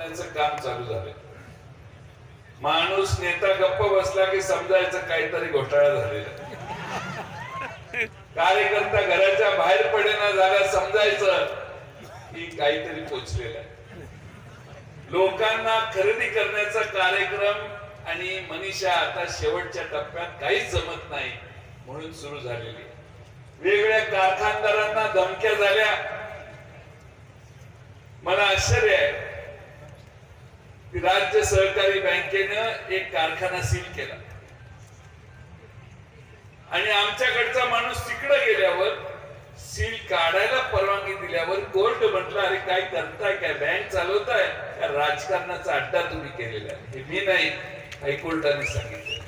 बनवण्याचं काम चालू झालं. माणूस नेता गप्प बसला की समजायचं काहीतरी घोटाळा झालेला. कार्यकर्ता घराच्या बाहेर पडेना झाला समजायचं की काहीतरी पोचलेलं आहे. लोकांना खरेदी करण्याचा कार्यक्रम आणि मनीषा आता शेवटच्या टप्प्यात काहीच जमत नाही म्हणून सुरू झालेली. वेगवेगळ्या कारखानदारांना धमक्या झाल्या. मला आश्चर्य आहे की राज्य सहकारी बँकेनं एक कारखाना सील केला आणि आमच्याकडचा माणूस तिकडे गेल्यावर सील काढायला परवानगी दिल्यावर कोर्ट म्हटलं अरे काय करताय, काय बँक चालवताय का राजकारणाचा अड्डा तुम्ही केलेला आहे. हे मी नाही, हायकोर्टाने सांगितलं.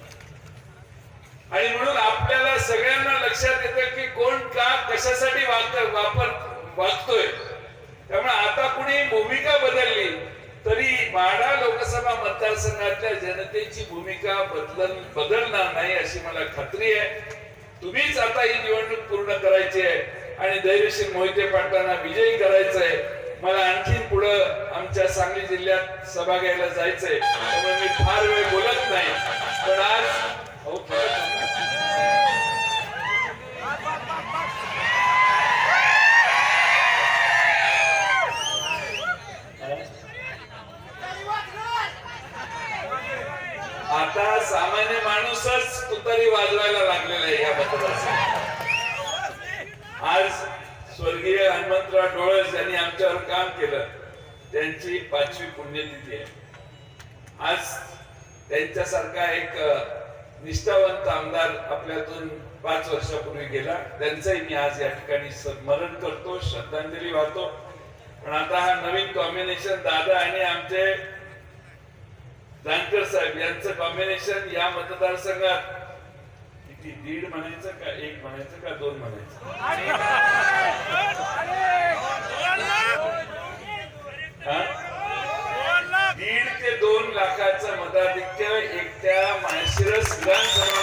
आणि म्हणून आपल्याला सगळ्यांना लक्षात येतं की कोण का कशासाठी वागतोय. त्यामुळे आता कुणी भूमिका बदलली तरी माढा लोकसभा मतदारसंघातल्या जनतेची भूमिका बदलणार नाही अशी मला खात्री आहे. तुम्हीच आता ही निवडणूक पूर्ण करायची आहे आणि धैर्यशील मोहिते पाटलांना विजयी करायचं आहे. मला आणखीन पुढं आमच्या सांगली जिल्ह्यात सभा घ्यायला जायचंय, त्यामुळे मी फार वेळ बोलत नाही. पण आज आता सामान्य माणूसच तुतारी वाजवायला लागलेला आहे या मतदारसंघात. आज स्वर्गीय हनुमंतराव डोळस यांनी आमच्यावर काम केलं, त्यांची 5वी पुण्यतिथी आहे. आज त्यांच्यासारखा एक निष्ठावंत आमदार आपल्यातून 5 वर्षापूर्वी गेला. त्यांचंही मी आज या ठिकाणी स्मरण करतो, श्रद्धांजली वाहतो. पण आता हा नवीन कॉम्बिनेशन दादा आणि आमचे जानकर साहेब यांचं कॉम्बिनेशन या मतदारसंघात किती 1.5 म्हणायचं का 1 म्हणायचं का 2 म्हणायचं, 1.5 ते 2 लाखाचं मताधिक्य एकट्या माळशिरस विधानसभा